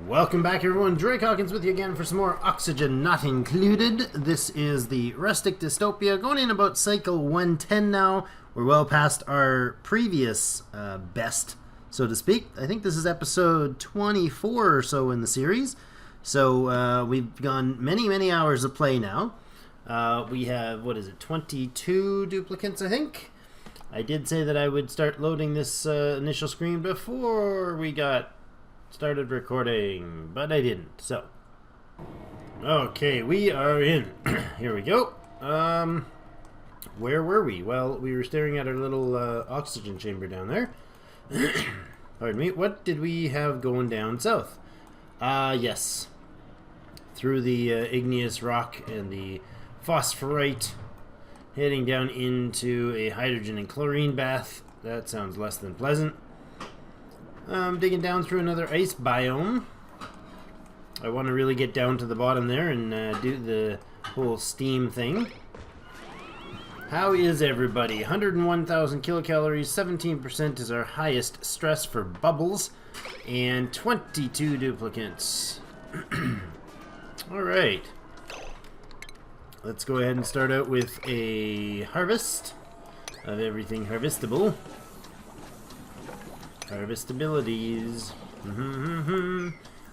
Welcome back, everyone. Drake Hawkins with you again for some more Oxygen Not Included. This is the Rustic Dystopia, going in about cycle 110 now. We're well past our previous best, so to speak. I think this is episode 24 or so in the series. So we've gone many hours of play now. We have, 22 duplicates, I think? I did say that I would start loading this initial screen before we got started recording, but I didn't, so. Okay, we are in. Here we go. Where were we? Well, we were staring at our little oxygen chamber down there. Pardon me. What did we have going down south? Yes. Through the igneous rock and the phosphorite, heading down into a hydrogen and chlorine bath. That sounds less than pleasant. Digging down through another ice biome. I want to really get down to the bottom there and do the whole steam thing. How is everybody? 101,000 kilocalories, 17% is our highest stress for bubbles, and 22 duplicates. Alright. Let's go ahead and start out with a harvest of everything harvestable. Harvestabilities.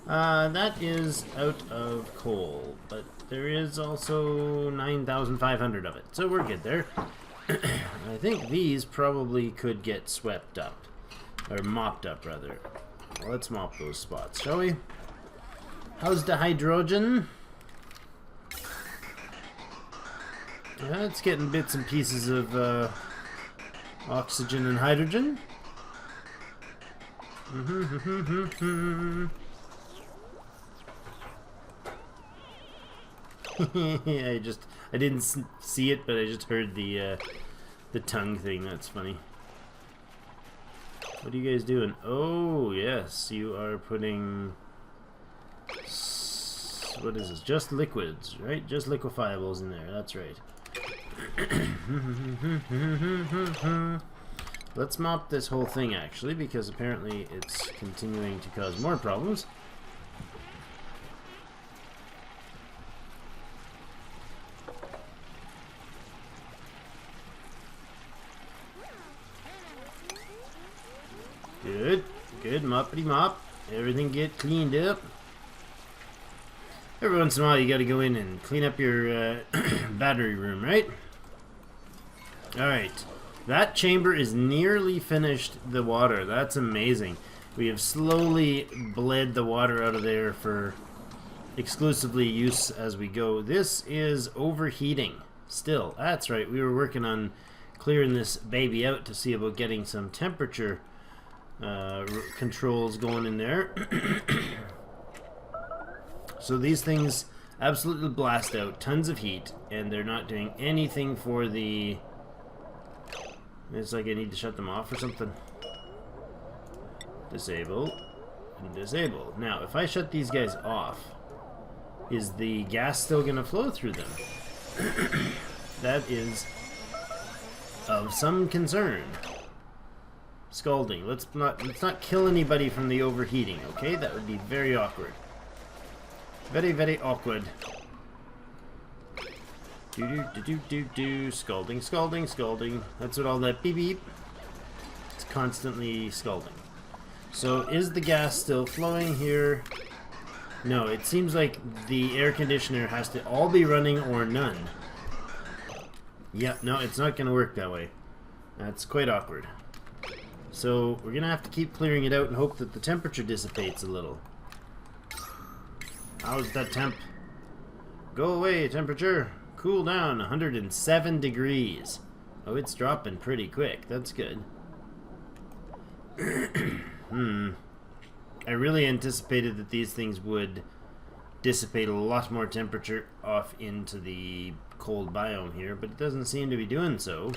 That is out of coal, but there is also 9,500 of it, so we're good there. I think these probably could get swept up, or mopped up rather. Well, let's mop those spots, shall we? How's the hydrogen? Yeah, it's getting bits and pieces of oxygen and hydrogen. I didn't see it, but I just heard the tongue thing. That's funny. What are you guys doing? Oh yes, you are putting, what is this? Just liquids, right? Just liquefiables in there. That's right. Let's mop this whole thing, actually, because apparently it's continuing to cause more problems. Good. Good. Moppity mop. Everything get cleaned up. Every once in a while you gotta go in and clean up your battery room, right? Alright. That chamber is nearly finished the water. That's amazing. We have slowly bled the water out of there for exclusively use as we go. This is overheating still. That's right. We were working on clearing this baby out to see about getting some temperature controls going in there. So these things absolutely blast out tons of heat, and they're not doing anything for the... It's like I need to shut them off or something. Disable. And disable. Now, if I shut these guys off, is the gas still going to flow through them? That is of some concern. Scalding. Let's not kill anybody from the overheating, okay? That would be very awkward. Very awkward. Scalding. That's what all that beep beep. It's constantly scalding. So is the gas still flowing here? No, it seems like the air conditioner has to all be running or none. Yeah, no, it's not going to work that way. That's quite awkward. So we're going to have to keep clearing it out and hope that the temperature dissipates a little. How's that temp? Go away, temperature. Cool down, 107 degrees. Oh, it's dropping pretty quick. That's good. I really anticipated that these things would dissipate a lot more temperature off into the cold biome here, but it doesn't seem to be doing so.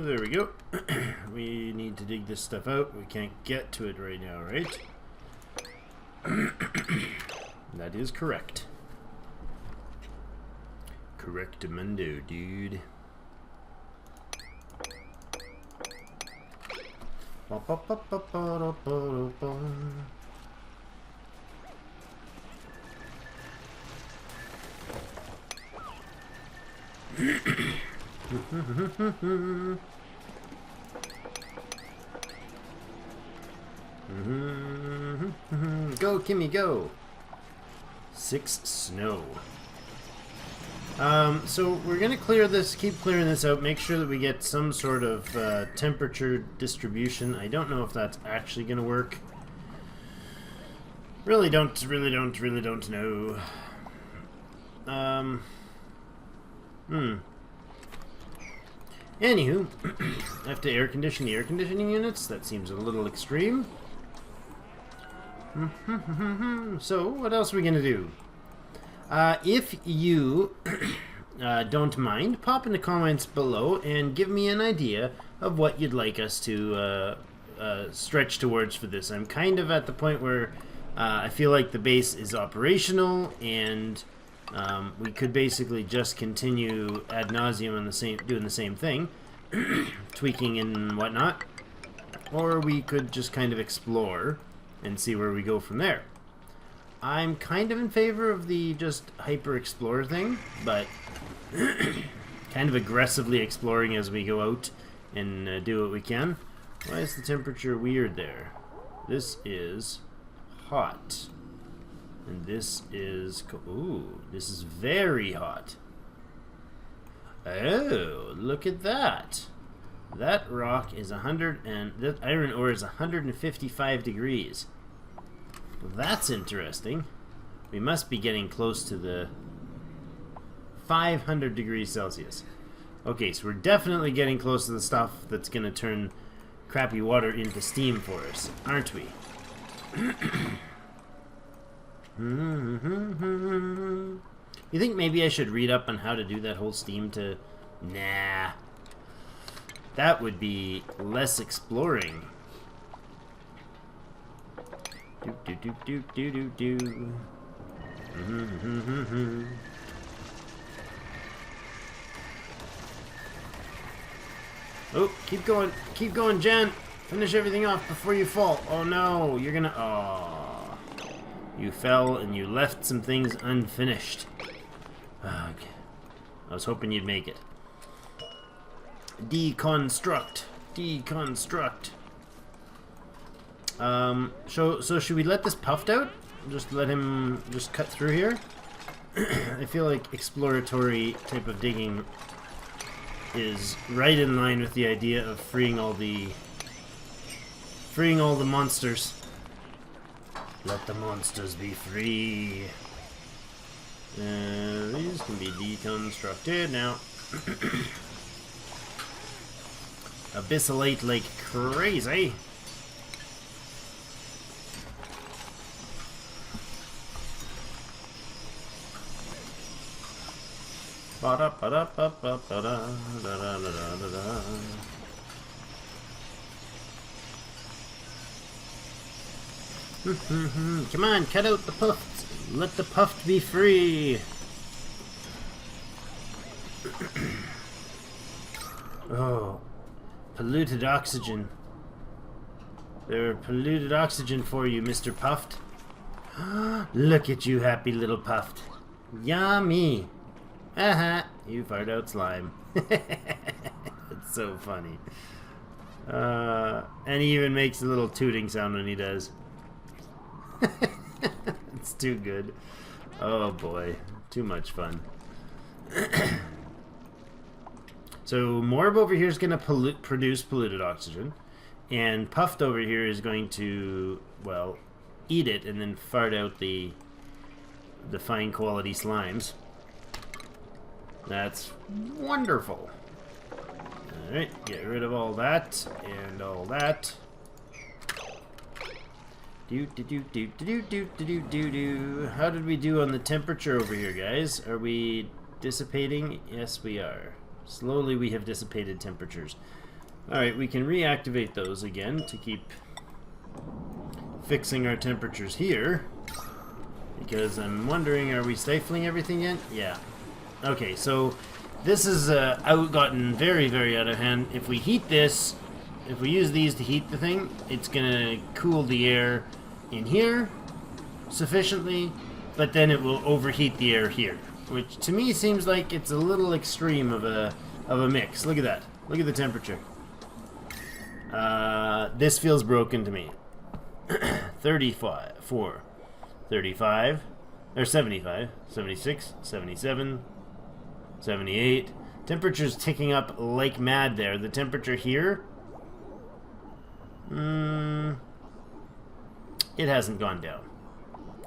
There we go. We need to dig this stuff out. We can't get to it right now, right? That is correct. Correctamundo, dude. Go, Kimmy, go! 6 snow. So we're gonna clear this, keep clearing this out, make sure that we get some sort of temperature distribution. I don't know if that's actually gonna work. Really don't know. Anywho, I have to air condition the air conditioning units. That seems a little extreme. So, what else are we gonna do? If you don't mind, pop in the comments below and give me an idea of what you'd like us to stretch towards for this. I'm kind of at the point where I feel like the base is operational, and we could basically just continue ad nauseum on doing the same thing, tweaking and whatnot, or we could just kind of explore and see where we go from there. I'm kind of in favor of the just hyper explorer thing, but kind of aggressively exploring as we go out and do what we can. Why is the temperature weird there? This is hot. And this is... Ooh, this is very hot. Oh, look at that. That rock is 100 and... That iron ore is 155 degrees. That's interesting. We must be getting close to the 500 degrees Celsius. Okay, so we're definitely getting close to the stuff that's going to turn crappy water into steam for us, aren't we? You think maybe I should read up on how to do that whole steam to... Nah. That would be less exploring. Do. Oh, keep going, Jen. Finish everything off before you fall. Oh no, you're gonna... Oh. You fell and you left some things unfinished. Ugh. I was hoping you'd make it. Deconstruct. So should we let this puffed out? Just let him just cut through here? I feel like exploratory type of digging is right in line with the idea of freeing all the monsters. Let the monsters be free. These can be deconstructed now. Abyssallate like crazy. Come on, cut out the Pufts. Let the Puft be free. Oh, polluted oxygen. There's polluted oxygen for you, Mr. Puft. Look at you, happy little Puft. Yummy. Aha, you fired out slime. It's so funny. And he even makes a little tooting sound when he does. It's too good. Oh boy, too much fun. So Morb over here is going to produce polluted oxygen, and Puffed over here is going to, well, eat it and then fart out the fine quality slimes. That's wonderful. Alright, get rid of all that and all that. How did we do on the temperature over here, guys? Are we dissipating? Yes, we are. Slowly we have dissipated temperatures. Alright, we can reactivate those again to keep fixing our temperatures here. Because I'm wondering, are we stifling everything yet? Yeah. Okay, so this has gotten very, very out of hand. If we heat this, if we use these to heat the thing, it's gonna cool the air in here sufficiently, but then it will overheat the air here, which to me seems like it's a little extreme of a mix. Look at that. Look at the temperature. This feels broken to me. 35, 4, 35, or 75, 76, 77, 78. Temperature's ticking up like mad there. The temperature here, it hasn't gone down.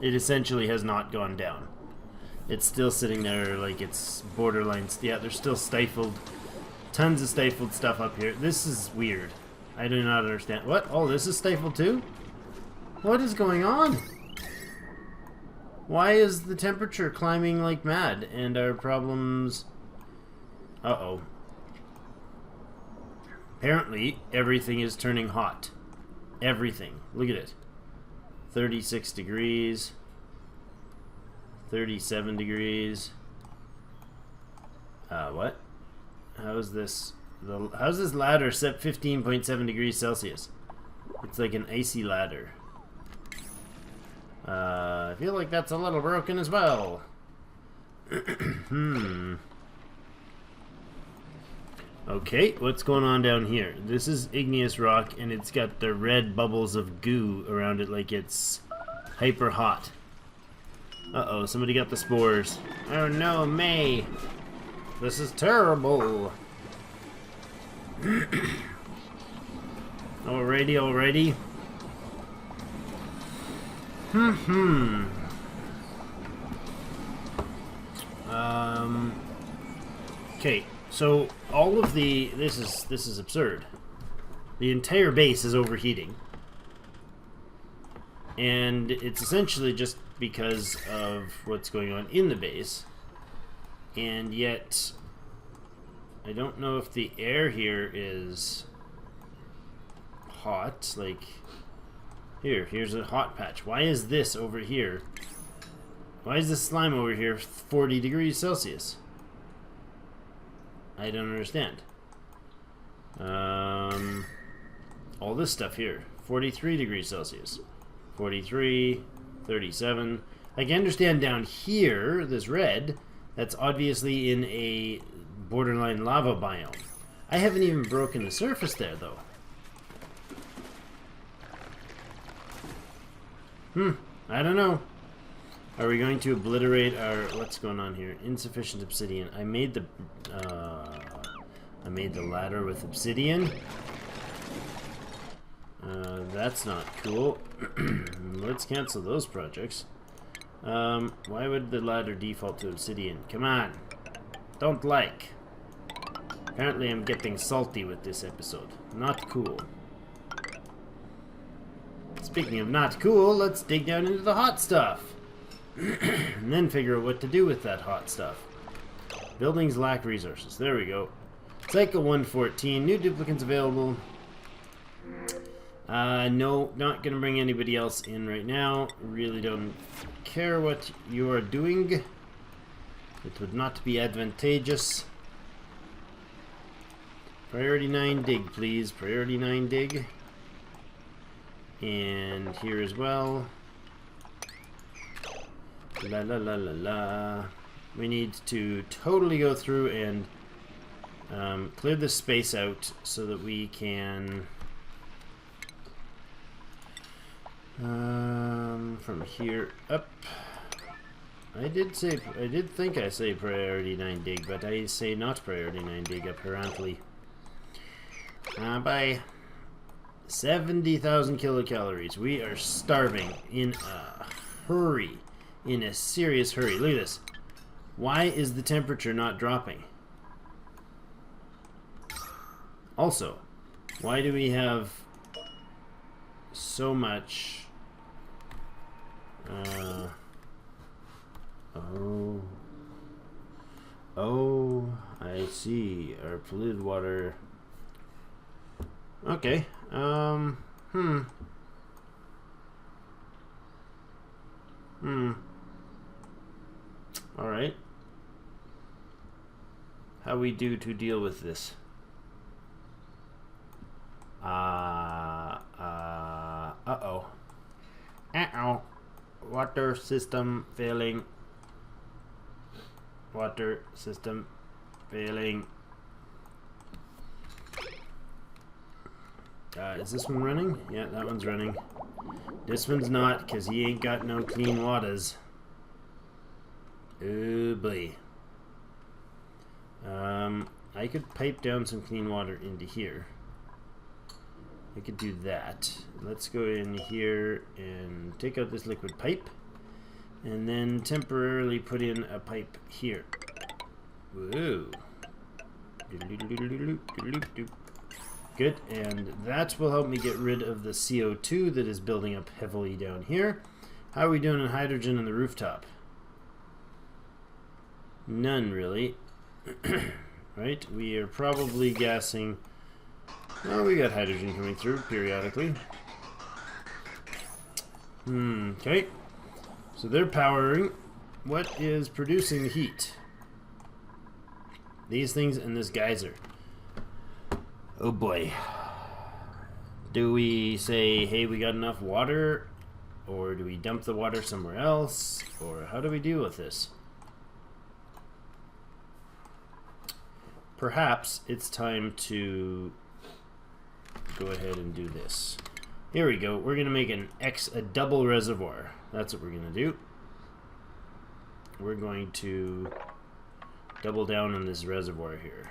It essentially has not gone down. It's still sitting there like it's borderline. Yeah, there's still stifled. Tons of stifled stuff up here. This is weird. I do not understand. What? Oh, this is stifled too? What is going on? Why is the temperature climbing like mad? And our problems... Uh-oh. Apparently, everything is turning hot. Everything. Look at it. 36 degrees. 37 degrees. What? How's this ladder set 15.7 degrees Celsius? It's like an icy ladder. I feel like that's a little broken as well. Okay, what's going on down here? This is igneous rock, and it's got the red bubbles of goo around it like it's hyper hot. Uh-oh, somebody got the spores. Oh no, May! This is terrible! Alrighty. Okay, so all of the... This is absurd. The entire base is overheating. And it's essentially just because of what's going on in the base. And yet, I don't know if the air here is hot. Like, here's a hot patch. Why is this over here? Why is this slime over here 40 degrees Celsius? I don't understand. All this stuff here, 43 degrees Celsius. 43, 37. I can understand down here, this red, that's obviously in a borderline lava biome. I haven't even broken the surface there, though. I don't know. Are we going to obliterate our... What's going on here? Insufficient obsidian. I made the ladder with obsidian. That's not cool. Let's cancel those projects. Why would the ladder default to obsidian? Come on. Don't like. Apparently I'm getting salty with this episode. Not cool. Speaking of not cool, let's dig down into the hot stuff. And then figure out what to do with that hot stuff. Buildings lack resources. There we go. Cycle 114. New duplicates available. No, not gonna bring anybody else in right now. Really don't care what you are doing. It would not be advantageous. Priority 9 dig, please. Priority 9 dig. And here as well. La la la la la. We need to totally go through and clear this space out so that we can from here up. I did think I say priority 9 dig, but I say not priority 9 dig apparently. By 70,000 kilocalories. We are starving in a hurry. In a serious hurry. Look at this. Why is the temperature not dropping? Also, why do we have so much... Oh, I see. Our polluted water... Okay. Alright. How we do to deal with this? Uh-oh. Uh-oh. Water system failing. Water system failing. Is this one running? Yeah, that one's running. This one's not, because he ain't got no clean waters. Oh boy. I could pipe down some clean water into here. I could do that. Let's go in here and take out this liquid pipe. And then temporarily put in a pipe here. Whoa. Good, and that will help me get rid of the CO2 that is building up heavily down here. How are we doing on hydrogen on the rooftop? None, really. Right, we are probably gassing. Well, we got hydrogen coming through periodically. Okay. So they're powering. What is producing the heat? These things and this geyser. Oh boy. Do we say, hey, we got enough water? Or do we dump the water somewhere else? Or how do we deal with this? Perhaps it's time to go ahead and do this. Here we go. We're going to make a double reservoir. That's what we're going to do. We're going to double down on this reservoir here.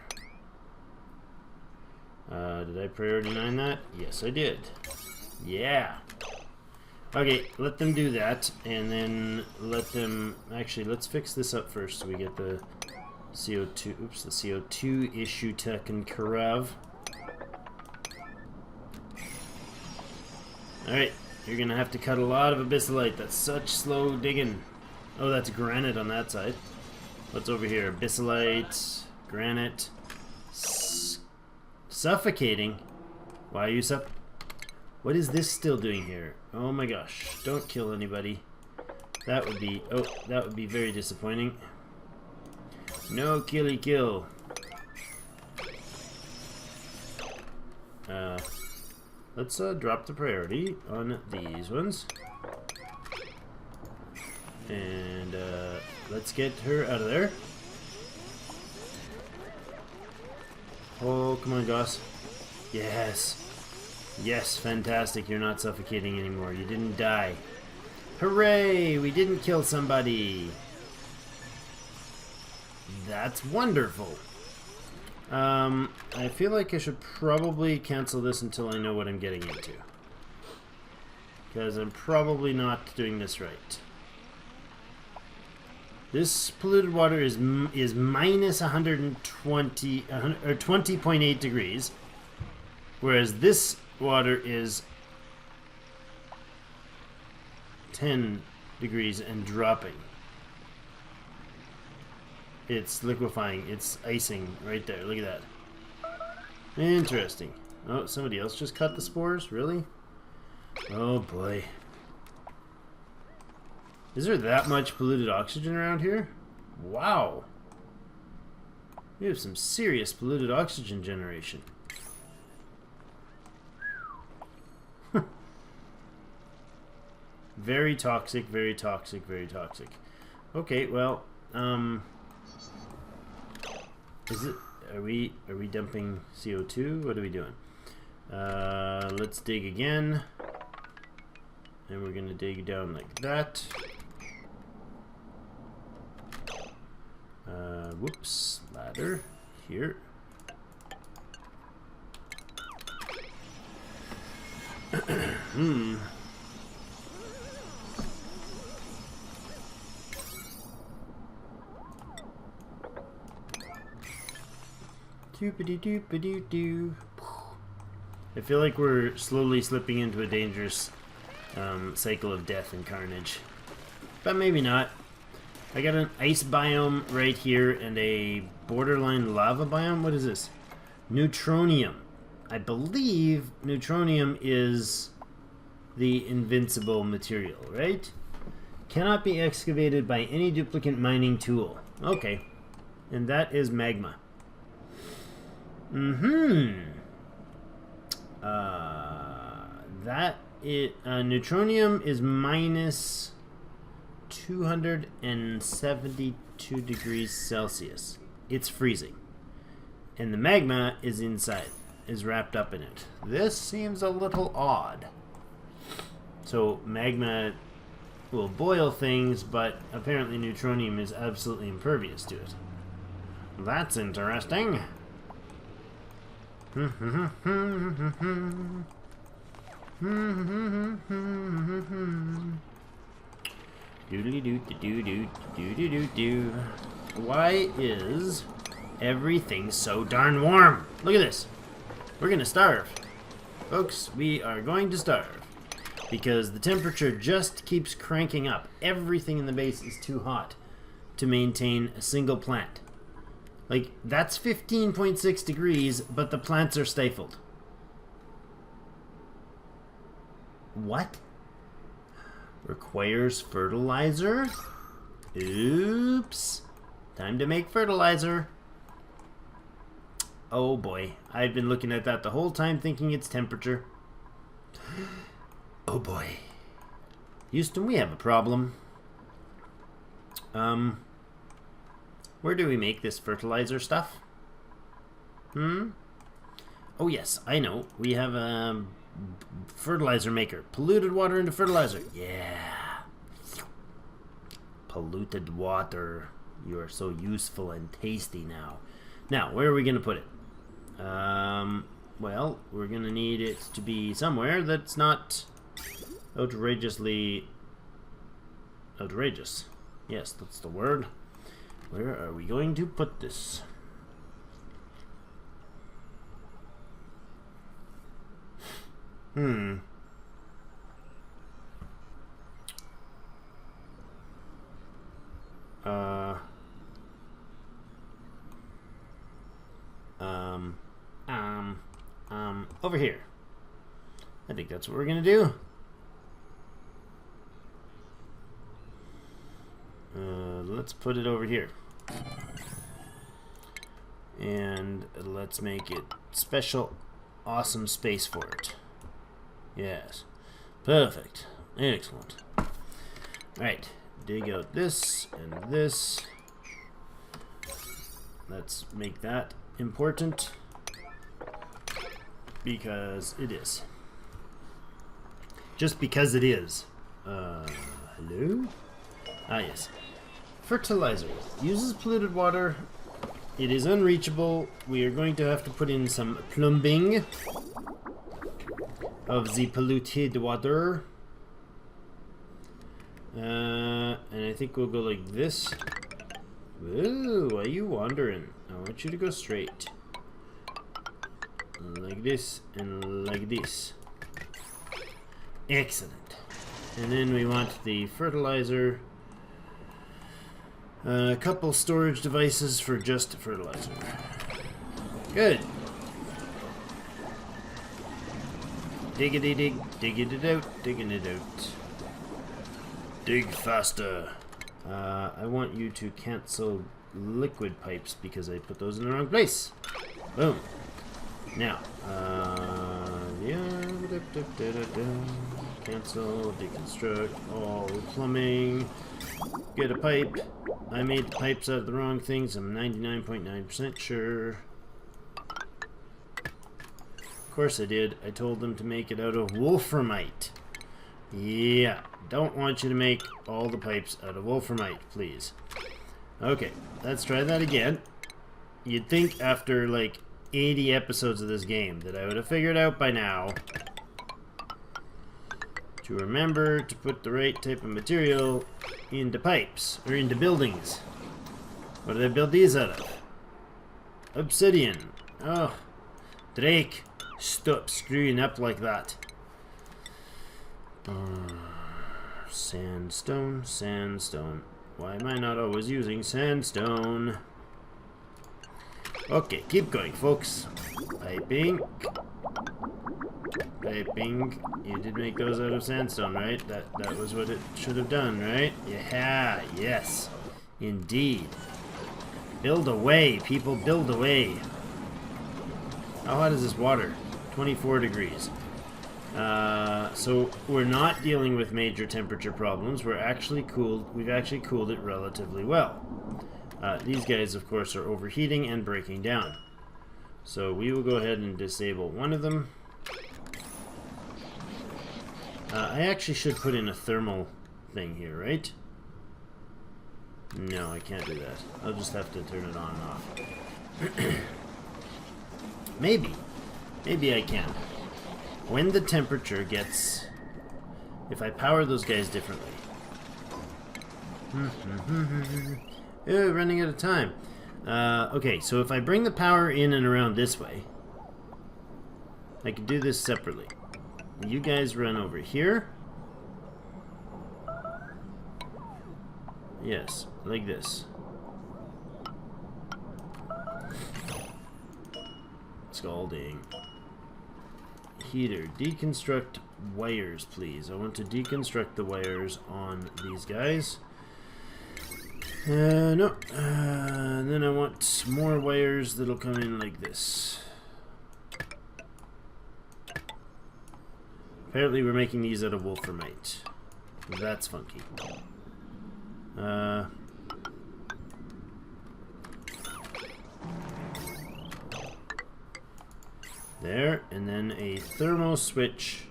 Did I priority 9 that? Yes, I did. Yeah. Okay, let them do that, and then let them... Actually, let's fix this up first so we get the CO2... Oops, the CO2 issue taken care of. Alright, you're gonna have to cut a lot of abyssalite. That's such slow digging. Oh, that's granite on that side. What's over here? Abyssalite, granite, suffocating. Why are you What is this still doing here? Oh my gosh! Don't kill anybody. That would be very disappointing. No killy kill. Let's drop the priority on these ones. And let's get her out of there. Oh, come on, Goss. Yes. Yes, fantastic. You're not suffocating anymore. You didn't die. Hooray! We didn't kill somebody. That's wonderful. I feel like I should probably cancel this until I know what I'm getting into. Because I'm probably not doing this right. This polluted water is minus 120 or 20.8 degrees, whereas this water is 10 degrees and dropping. It's liquefying. It's icing right there. Look at that. Interesting. Oh, somebody else just cut the spores? Really? Oh boy. Is there that much polluted oxygen around here? Wow. We have some serious polluted oxygen generation. Very toxic, very toxic, very toxic. Okay, well, is it, are we dumping CO2? What are we doing? Let's dig again. And we're gonna dig down like that. Whoops, ladder here. Doopity-doopity-doo. I feel like we're slowly slipping into a dangerous cycle of death and carnage. But maybe not. I got an ice biome right here and a borderline lava biome. What is this? Neutronium. I believe neutronium is the invincible material, right? Cannot be excavated by any duplicate mining tool. Okay. And that is magma. Neutronium is minus 272 degrees Celsius. It's freezing. And the magma is inside, is wrapped up in it. This seems a little odd. So magma will boil things, but apparently neutronium is absolutely impervious to it. That's interesting. Why is everything so darn warm? Look at this. We're gonna starve. Folks, we are going to starve. Because the temperature just keeps cranking up. Everything in the base is too hot to maintain a single plant. Like, that's 15.6 degrees, but the plants are stifled. What? Requires fertilizer? Oops. Time to make fertilizer. Oh boy. I've been looking at that the whole time thinking it's temperature. Oh boy. Houston, we have a problem. Where do we make this fertilizer stuff? Oh yes, I know. We have a fertilizer maker. Polluted water into fertilizer. Yeah. Polluted water. You are so useful and tasty now. Now, where are we going to put it? Well, we're going to need it to be somewhere that's not outrageously outrageous. Yes, that's the word. Where are we going to put this? Over here. I think that's what we're gonna do. Let's put it over here. And let's make it special, awesome space for it. Yes. Perfect. Excellent. Alright. Dig out this and this. Let's make that important. Because it is. Just because it is. Hello? Ah, yes. Fertilizer. Uses polluted water. It is unreachable. We are going to have to put in some plumbing of the polluted water. And I think we'll go like this. Ooh, why are you wandering? I want you to go straight. Like this and like this. Excellent. And then we want the fertilizer. A couple storage devices for just fertilizer. Good. Diggity dig, digging it out, digging it out. Dig faster. I want you to cancel liquid pipes because I put those in the wrong place. Boom. Now, cancel, deconstruct, all plumbing, get a pipe. I made the pipes out of the wrong things, I'm 99.9% sure. Of course I did, I told them to make it out of wolframite. Yeah, don't want you to make all the pipes out of wolframite, please. Okay, let's try that again. You'd think after like 80 episodes of this game that I would have figured out by now to remember to put the right type of material into pipes, or into buildings. What did I build these out of? Obsidian. Oh, Drake, stop screwing up like that. Sandstone, sandstone. Why am I not always using sandstone? Okay, keep going, folks. Piping. Piping. You did make those out of sandstone, right? That was what it should have done, right? Yeah, yes. Indeed. Build away, people, build away. How hot is this water? 24 degrees. So we're not dealing with major temperature problems. We've actually cooled it relatively well. These guys, of course, are overheating and breaking down. So we will go ahead and disable one of them. I actually should put in a thermal thing here, right? No, I can't do that. I'll just have to turn it on and off. Maybe I can. When the temperature gets... If I power those guys differently. Oh, running out of time. Okay, so if I bring the power in and around this way, I can do this separately. You guys run over here. Yes, like this. Scalding. Heater. Deconstruct wires, please. I want to deconstruct the wires on these guys. No. And then I want more wires that'll come in like this. Apparently we're making these out of wolframite. That's funky. There, and then a thermo switch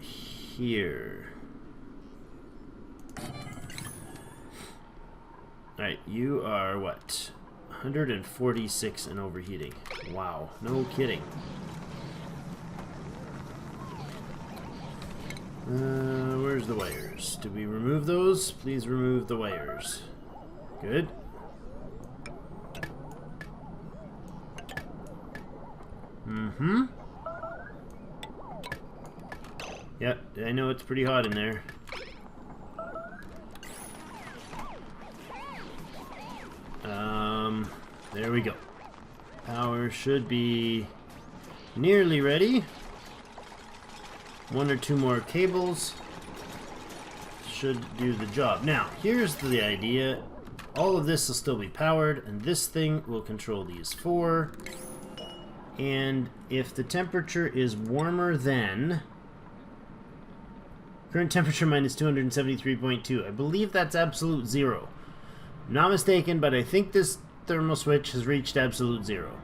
here. Alright, you are what? 146 and overheating. Wow, no kidding. Where's the wires? Did we remove those? Please remove the wires. Good. Mm-hmm. Yep, I know it's pretty hot in there. There we go. Power should be nearly ready. One or two more cables should do the job. Now, here's the idea. All of this will still be powered, and this thing will control these four. And if the temperature is warmer than... Current temperature minus 273.2. I believe that's absolute zero. Not mistaken, but I think this thermal switch has reached absolute zero.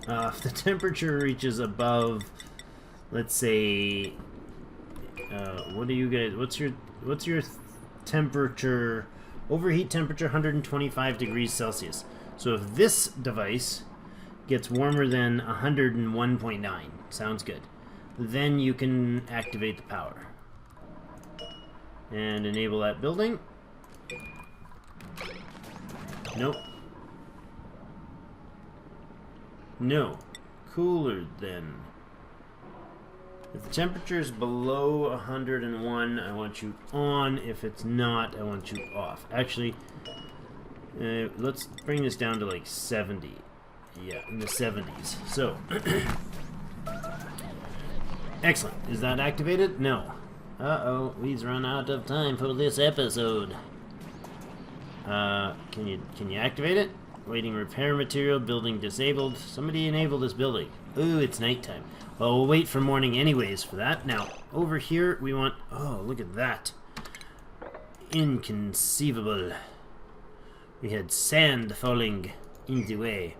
If the temperature reaches above, let's say, what do you guys? What's your temperature? Overheat temperature 125 degrees Celsius. So if this device gets warmer than 101.9, sounds good. Then you can activate the power and enable that building. Nope. No. Cooler then. If the temperature is below 101, I want you on. If it's not, I want you off. Actually, let's bring this down to like 70. Yeah, in the 70s. So, excellent. Is that activated? No. Uh-oh, we've run out of time for this episode. Can you activate it? Waiting repair material, building disabled. Somebody enable this building. Ooh, it's nighttime. Well, we'll wait for morning anyways for that. Now, over here we want... Oh, look at that. Inconceivable. We had sand falling in the way.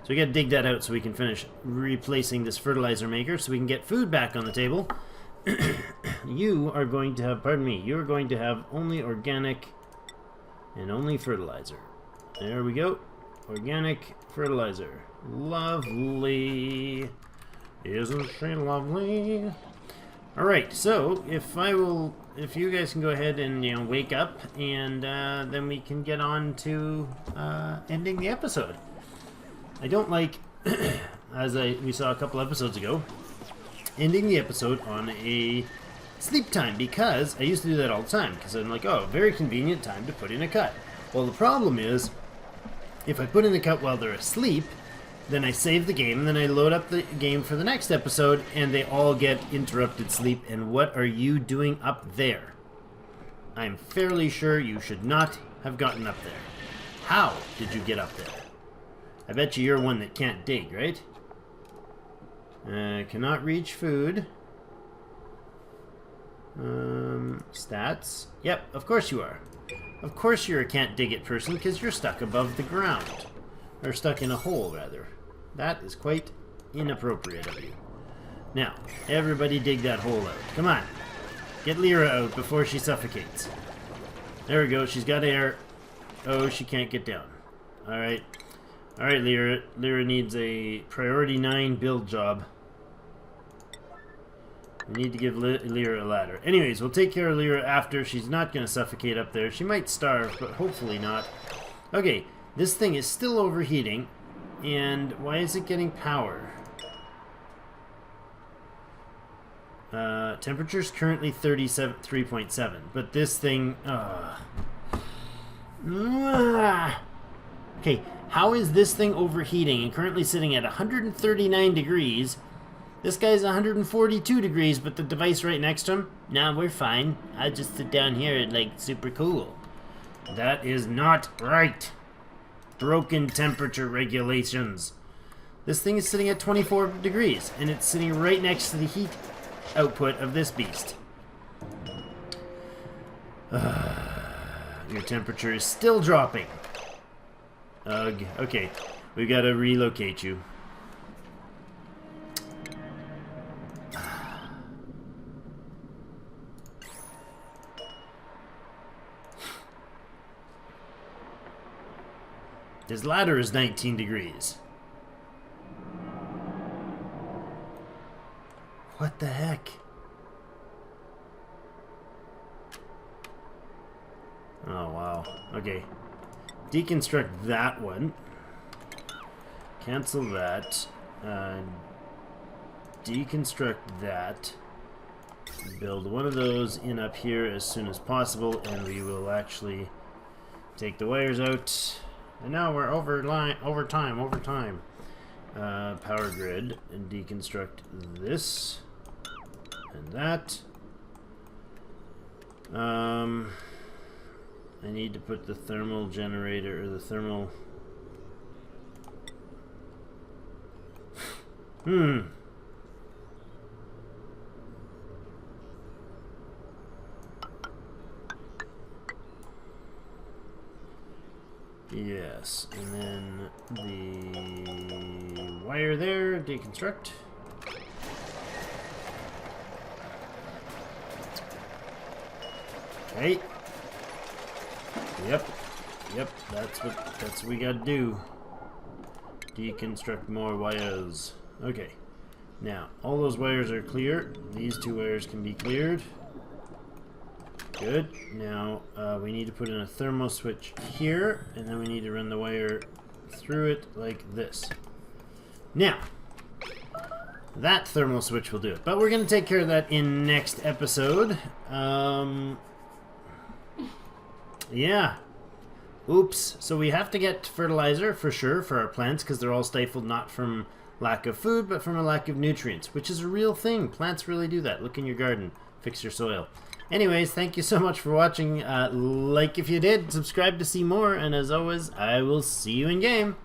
So we gotta dig that out so we can finish replacing this fertilizer maker so we can get food back on the table. You are going to have... Pardon me. You're going to have only organic and only fertilizer. There we go. Organic fertilizer. Lovely. Isn't she lovely? Alright, so if you guys can go ahead and wake up, and then we can get on to ending the episode. I don't like, as we saw a couple episodes ago, ending the episode on a sleep time, because I used to do that all the time, because I'm like, oh, very convenient time to put in a cut. Well, the problem is, if I put in the cut while they're asleep, then I save the game, and then I load up the game for the next episode, and they all get interrupted sleep. And what are you doing up there? I'm fairly sure you should not have gotten up there. How did you get up there? I bet you're one that can't dig, right? Cannot reach food. Stats. Yep, of course you are. Of course you're a can't dig it person, because you're stuck above the ground. Or stuck in a hole, rather. That is quite inappropriate of you. Now, everybody dig that hole out. Come on. Get Lyra out before she suffocates. There we go, she's got air. Oh, she can't get down. Alright. Alright, Lyra. Lyra needs a priority 9 build job. We need to give Lyra a ladder. Anyways, we'll take care of Lyra after. She's not going to suffocate up there. She might starve, but hopefully not. Okay, this thing is still overheating. And why is it getting power? Temperature's currently 3.7. But this thing... Okay, how is this thing overheating and currently sitting at 139 degrees? This guy's 142 degrees, but the device right next to him, nah, we're fine. I just sit down here and, like, super cool. That is not right. Broken temperature regulations. This thing is sitting at 24 degrees, and it's sitting right next to the heat output of this beast. Your temperature is still dropping. Ugh. Okay, we gotta relocate you. His ladder is 19 degrees. What the heck? Oh, wow. Okay. Deconstruct that one. Cancel that. Deconstruct that. Build one of those in up here as soon as possible, and we will actually take the wires out. And now we're over time. Power grid, and deconstruct this and that. I need to put the thermal generator, or the thermal... Yes, and then the wire there, deconstruct. Okay. Yep, that's what we gotta do. Deconstruct more wires. Okay. Now, all those wires are clear. These two wires can be cleared. Good. Now, we need to put in a thermal switch here, and then we need to run the wire through it like this. Now, that thermal switch will do it. But we're going to take care of that in next episode. Yeah. Oops. So we have to get fertilizer, for sure, for our plants, because they're all stifled not from lack of food, but from a lack of nutrients, which is a real thing. Plants really do that. Look in your garden. Fix your soil. Anyways, thank you so much for watching. Like if you did, subscribe to see more, and as always, I will see you in game.